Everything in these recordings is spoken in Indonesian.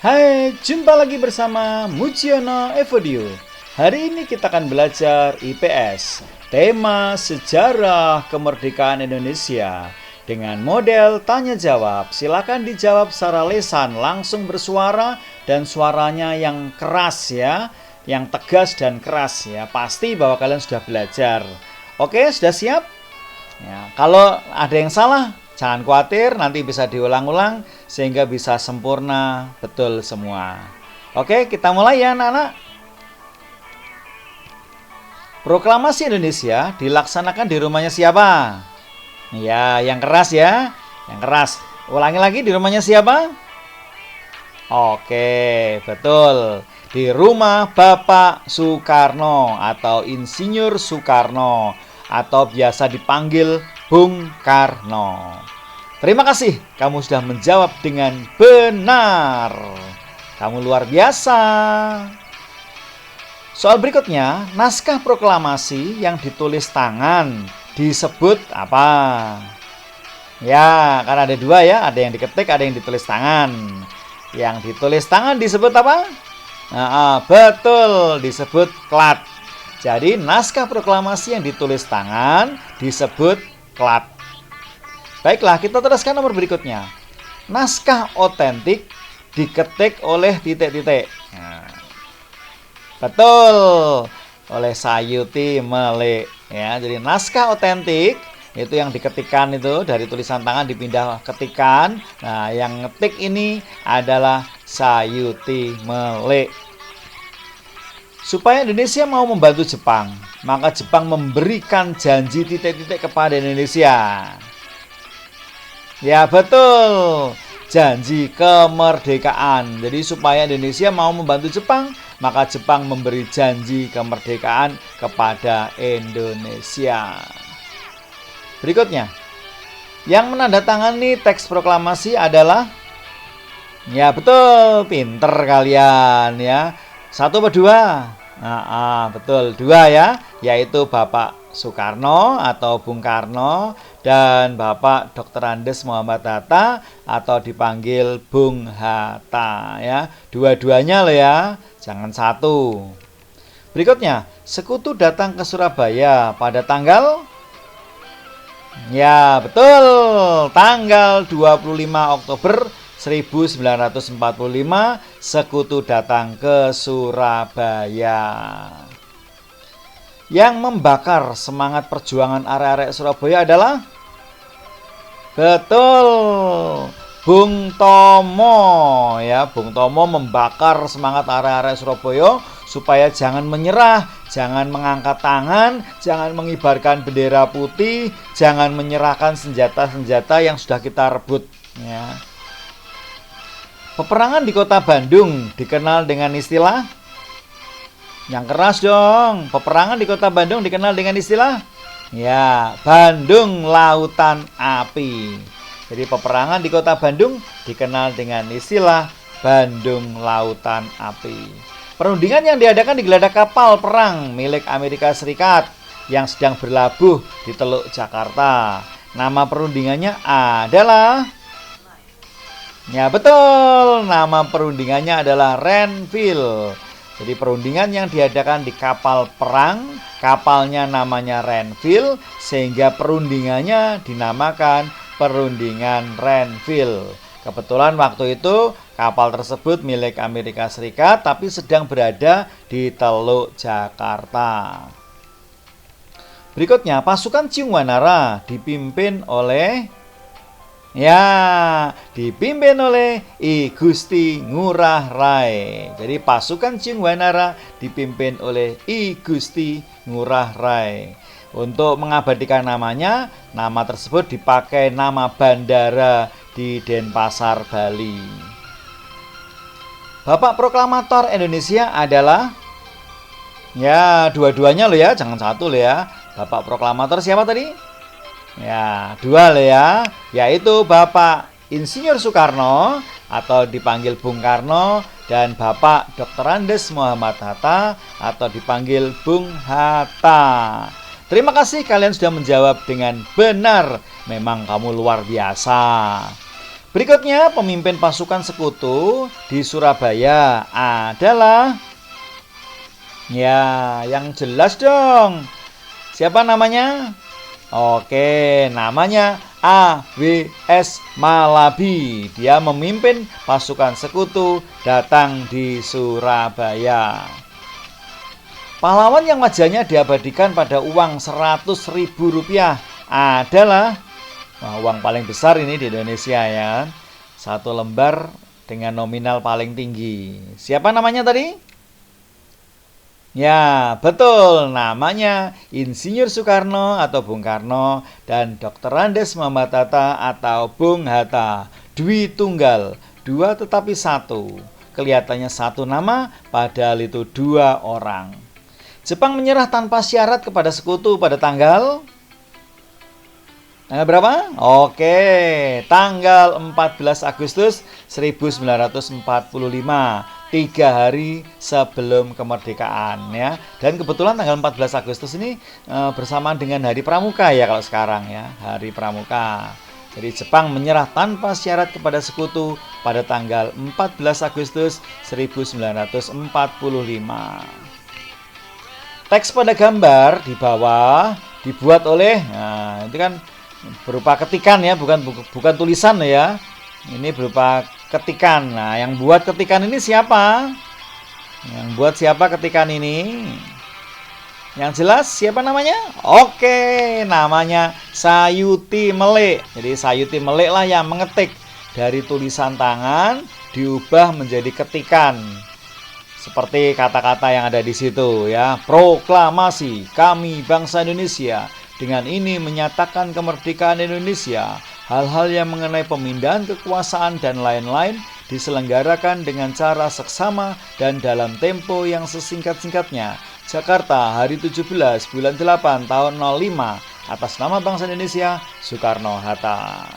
Hai, jumpa lagi bersama Mujiono Evodio. Hari ini kita akan belajar IPS, tema sejarah kemerdekaan Indonesia dengan model tanya jawab. Silakan dijawab secara lisan, langsung bersuara dan suaranya yang keras ya, yang tegas dan keras ya. Pasti bahwa kalian sudah belajar. Oke, sudah siap? Ya, kalau ada yang salah, jangan khawatir, nanti bisa diulang-ulang sehingga bisa sempurna betul semua. Oke, kita mulai ya anak-anak. Proklamasi Indonesia dilaksanakan di rumahnya siapa? Ya, yang keras ya. Yang keras. Ulangi lagi, di rumahnya siapa? Oke, betul. Di rumah Bapak Soekarno atau Insinyur Soekarno, atau biasa dipanggil Bung Karno. Terima kasih, kamu sudah menjawab dengan benar. Kamu luar biasa. Soal berikutnya, naskah proklamasi yang ditulis tangan disebut apa? Ya, karena ada dua ya, ada yang diketik, ada yang ditulis tangan. Yang ditulis tangan disebut apa? Betul, disebut klat. Jadi naskah proklamasi yang ditulis tangan disebut klat. Baiklah, kita teruskan nomor berikutnya. Naskah otentik diketik oleh titik-titik. Betul, oleh Sayuti Melik. Ya, jadi naskah otentik itu yang diketikkan itu dari tulisan tangan dipindah ketikan. Nah, yang ngetik ini adalah Sayuti Melik. Supaya Indonesia mau membantu Jepang, maka Jepang memberikan janji titik-titik kepada Indonesia. Ya betul, janji kemerdekaan. Jadi supaya Indonesia mau membantu Jepang, maka Jepang memberi janji kemerdekaan kepada Indonesia. Berikutnya, yang menandatangani teks proklamasi adalah, ya betul, pinter kalian ya. Satu atau dua? Betul, dua ya, yaitu Bapak Soekarno atau Bung Karno dan Bapak Dr. Andes Muhammad Hatta atau dipanggil Bung Hatta ya. Dua-duanya loh ya, jangan satu. Berikutnya, sekutu datang ke Surabaya pada tanggal, ya betul, tanggal 25 Oktober 1945 sekutu datang ke Surabaya. Yang membakar semangat perjuangan arek-arek Surabaya adalah, betul, Bung Tomo ya. Bung Tomo membakar semangat arek-arek Surabaya supaya jangan menyerah, jangan mengangkat tangan, jangan mengibarkan bendera putih, jangan menyerahkan senjata-senjata yang sudah kita rebut ya. Peperangan di kota Bandung dikenal dengan istilah, yang keras dong. Peperangan di kota Bandung dikenal dengan istilah, ya, Bandung Lautan Api. Jadi peperangan di kota Bandung dikenal dengan istilah Bandung Lautan Api. Perundingan yang diadakan di geladak kapal perang milik Amerika Serikat yang sedang berlabuh di Teluk Jakarta. Nama perundingannya adalah, ya betul, nama perundingannya adalah Renville. Jadi perundingan yang diadakan di kapal perang, kapalnya namanya Renville, sehingga perundingannya dinamakan Perundingan Renville. Kebetulan waktu itu kapal tersebut milik Amerika Serikat, tapi sedang berada di Teluk Jakarta. Berikutnya, pasukan Ciungwanara dipimpin oleh, ya, dipimpin oleh I Gusti Ngurah Rai. Jadi pasukan Ciungwanara dipimpin oleh I Gusti Ngurah Rai. Untuk mengabadikan namanya, nama tersebut dipakai nama bandara di Denpasar, Bali. Bapak Proklamator Indonesia adalah, ya dua-duanya loh ya, jangan satu loh ya. Bapak Proklamator siapa tadi? Ya, dua loh ya, yaitu Bapak Insinyur Soekarno atau dipanggil Bung Karno dan Bapak Dr. Andes Muhammad Hatta atau dipanggil Bung Hatta. Terima kasih kalian sudah menjawab dengan benar. Memang kamu luar biasa. Berikutnya, pemimpin pasukan sekutu di Surabaya adalah, ya, yang jelas dong. Siapa namanya? Oke, namanya A.W.S. Malabi. Dia memimpin pasukan sekutu datang di Surabaya. Pahlawan yang wajahnya diabadikan pada uang Rp100.000 adalah, uang paling besar ini di Indonesia ya. Satu lembar dengan nominal paling tinggi. Siapa namanya tadi? Ya, betul. Namanya Insinyur Soekarno atau Bung Karno dan Dr. Andes Muhammad Hatta atau Bung Hatta. Dwi tunggal, dua tetapi satu. Kelihatannya satu nama, padahal itu dua orang. Jepang menyerah tanpa syarat kepada sekutu pada tanggal berapa? Oke, tanggal 14 Agustus 1945, 3 hari sebelum kemerdekaan ya. Dan kebetulan tanggal 14 Agustus ini bersamaan dengan Hari Pramuka ya kalau sekarang ya, Hari Pramuka. Jadi Jepang menyerah tanpa syarat kepada sekutu pada tanggal 14 Agustus 1945. Teks pada gambar di bawah dibuat oleh, nah itu kan berupa ketikan ya, bukan tulisan ya. Ini berupa ketikan. Nah, yang buat ketikan ini siapa? Yang buat siapa ketikan ini? Yang jelas siapa namanya? Oke, namanya Sayuti Melik. Jadi Sayuti Melik lah yang mengetik dari tulisan tangan diubah menjadi ketikan. Seperti kata-kata yang ada di situ ya. Proklamasi kami bangsa Indonesia. Dengan ini menyatakan kemerdekaan Indonesia. Hal-hal yang mengenai pemindahan kekuasaan dan lain-lain diselenggarakan dengan cara seksama dan dalam tempo yang sesingkat-singkatnya. Jakarta, hari 17 bulan 8 tahun 05. Atas nama bangsa Indonesia, Soekarno-Hatta.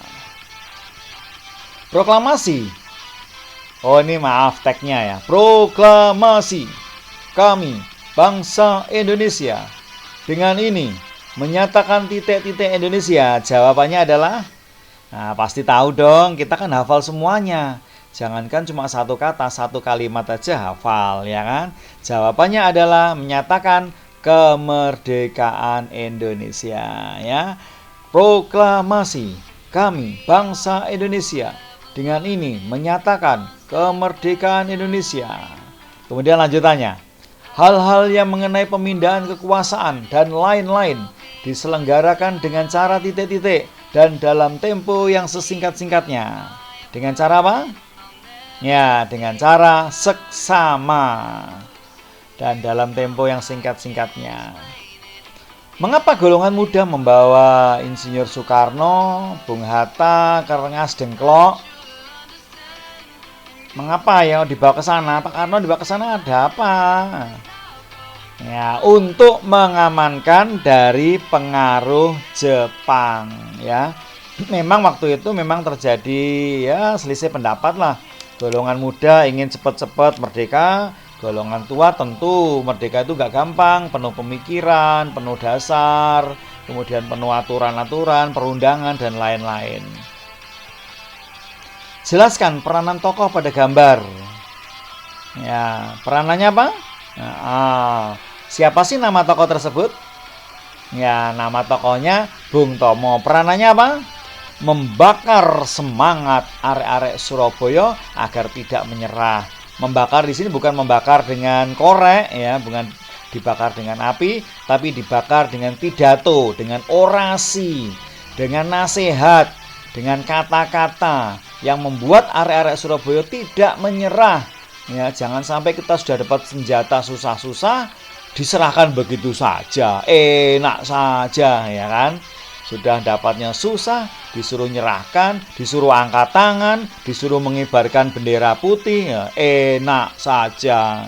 Proklamasi. Oh ini maaf tagnya ya. Proklamasi kami bangsa Indonesia. Dengan ini menyatakan titik-titik Indonesia. Jawabannya adalah, nah pasti tahu dong, kita kan hafal semuanya. Jangankan cuma satu kata, satu kalimat aja hafal ya kan. Jawabannya adalah menyatakan kemerdekaan Indonesia ya. Proklamasi kami bangsa Indonesia. Dengan ini menyatakan kemerdekaan Indonesia. Kemudian lanjutannya, hal-hal yang mengenai pemindahan kekuasaan dan lain-lain diselenggarakan dengan cara titik-titik dan dalam tempo yang sesingkat-singkatnya. Dengan cara apa? Ya, dengan cara seksama dan dalam tempo yang singkat-singkatnya. Mengapa golongan muda membawa Insinyur Soekarno, Bung Hatta ke Rengas Dengklok? Mengapa ya dibawa ke sana? Pak Karno dibawa ke sana ada apa? Ya, untuk mengamankan dari pengaruh Jepang ya. Memang waktu itu memang terjadi ya selisih pendapat lah. Golongan muda ingin cepat-cepat merdeka, golongan tua tentu merdeka itu gak gampang, penuh pemikiran, penuh dasar, kemudian penuh aturan-aturan, perundangan dan lain-lain. Jelaskan peranan tokoh pada gambar. Ya, peranannya apa? Nah, siapa sih nama tokoh tersebut? Ya, nama tokohnya Bung Tomo. Peranannya apa? Membakar semangat arek-arek Surabaya agar tidak menyerah. Membakar di sini bukan membakar dengan korek ya, bukan dibakar dengan api, tapi dibakar dengan pidato, dengan orasi, dengan nasihat, dengan kata-kata yang membuat arek-arek Surabaya tidak menyerah. Ya, jangan sampai kita sudah dapat senjata susah-susah diserahkan begitu saja, enak saja ya kan. Sudah dapatnya susah, disuruh nyerahkan, disuruh angkat tangan, disuruh mengibarkan bendera putih, ya, enak saja.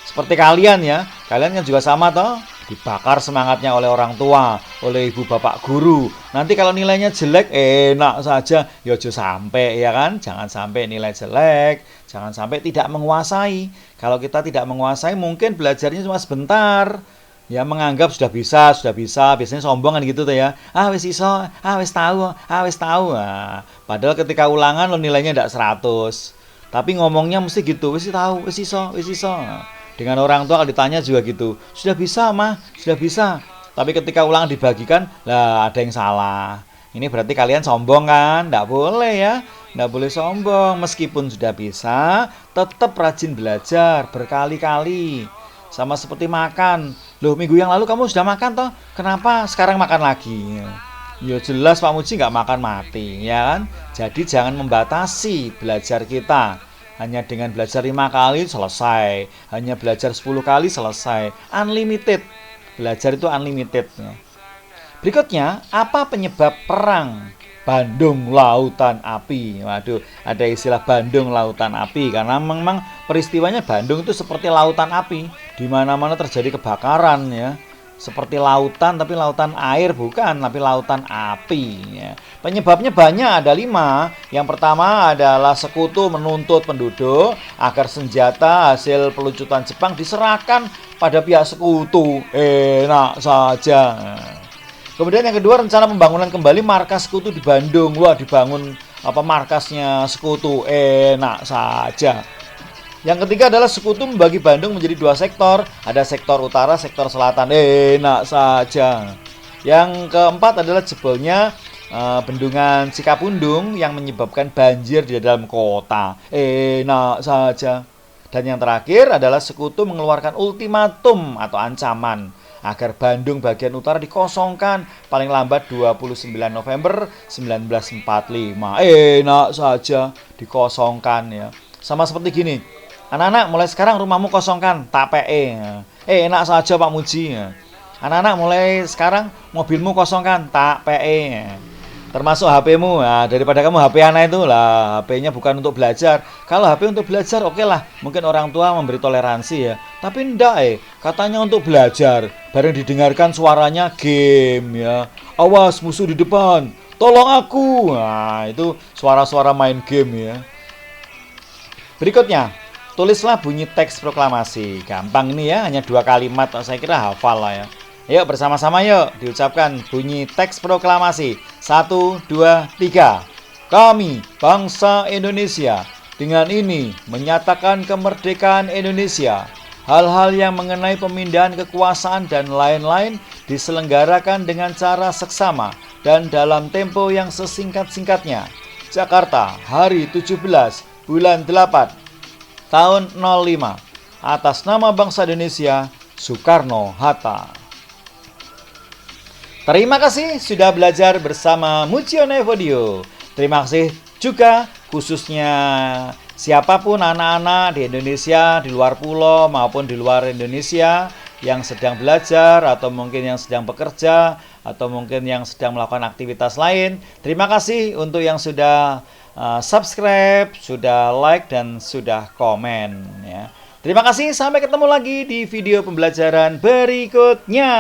Seperti kalian ya, kalian kan juga sama toh, dibakar semangatnya oleh orang tua, oleh ibu bapak guru. Nanti kalau nilainya jelek, enak saja, ya jangan sampai ya kan, jangan sampai nilai jelek, jangan sampai tidak menguasai. Kalau kita tidak menguasai, mungkin belajarnya cuma sebentar. Ya menganggap sudah bisa, biasanya sombong kan gitu tuh ya. Ah wis iso, wis tahu. Nah, padahal ketika ulangan lo nilainya ndak 100. Tapi ngomongnya mesti gitu, wis tahu, wis iso, wis iso. Nah, dengan orang tua kalau ditanya juga gitu, sudah bisa mah, sudah bisa. Tapi ketika ulangan dibagikan, lah ada yang salah. Ini berarti kalian sombong kan? Ndak boleh ya, ndak boleh sombong. Meskipun sudah bisa, tetap rajin belajar berkali-kali. Sama seperti makan. Loh, minggu yang lalu kamu sudah makan toh? Kenapa sekarang makan lagi? Ya jelas Pak Muji nggak makan mati, ya kan? Jadi jangan membatasi belajar kita. Hanya dengan belajar 5 kali selesai. Hanya belajar 10 kali selesai. Unlimited. Belajar itu unlimited. Ya. Berikutnya, apa penyebab perang Bandung Lautan Api? Waduh, ada istilah Bandung Lautan Api karena memang peristiwanya Bandung itu seperti lautan api, di mana-mana terjadi kebakaran ya. Seperti lautan tapi lautan air bukan, tapi lautan api ya. Penyebabnya banyak, ada 5. Yang pertama adalah sekutu menuntut penduduk agar senjata hasil pelucutan Jepang diserahkan pada pihak sekutu. Enak saja. Kemudian yang kedua, rencana pembangunan kembali markas sekutu di Bandung. Wah, dibangun markasnya sekutu. Enak saja. Yang ketiga adalah sekutu membagi Bandung menjadi 2 sektor. Ada sektor utara, sektor selatan. Enak saja. Yang keempat adalah jebolnya bendungan Cikapundung yang menyebabkan banjir di dalam kota. Enak saja. Dan yang terakhir adalah sekutu mengeluarkan ultimatum atau ancaman agar Bandung bagian utara dikosongkan paling lambat 29 November 1945. Enak saja dikosongkan ya. Sama seperti gini. Anak-anak mulai sekarang rumahmu kosongkan, tak PE. Enak saja Pak Muji. Anak-anak mulai sekarang mobilmu kosongkan, tak PE. Termasuk HP-mu. Nah, daripada kamu HP anak itu lah, HP-nya bukan untuk belajar. Kalau HP untuk belajar oke lah, mungkin orang tua memberi toleransi ya. Tapi enggak katanya untuk belajar. Bareng didengarkan suaranya game ya. Awas musuh di depan, tolong aku. Nah, itu suara-suara main game ya. Berikutnya, tulislah bunyi teks proklamasi. Gampang ini ya, hanya 2 kalimat. Saya kira hafal lah ya. Yuk bersama-sama yuk diucapkan bunyi teks proklamasi. 1, 2, 3. Kami, bangsa Indonesia, dengan ini menyatakan kemerdekaan Indonesia. Hal-hal yang mengenai pemindahan kekuasaan dan lain-lain diselenggarakan dengan cara seksama dan dalam tempo yang sesingkat-singkatnya. Jakarta, hari 17 bulan 8 tahun 05. Atas nama bangsa Indonesia, Soekarno-Hatta. Terima kasih sudah belajar bersama Mujione Video. Terima kasih juga khususnya siapapun anak-anak di Indonesia, di luar pulau maupun di luar Indonesia yang sedang belajar atau mungkin yang sedang bekerja atau mungkin yang sedang melakukan aktivitas lain. Terima kasih untuk yang sudah subscribe, sudah like dan sudah komen ya. Terima kasih, sampai ketemu lagi di video pembelajaran berikutnya.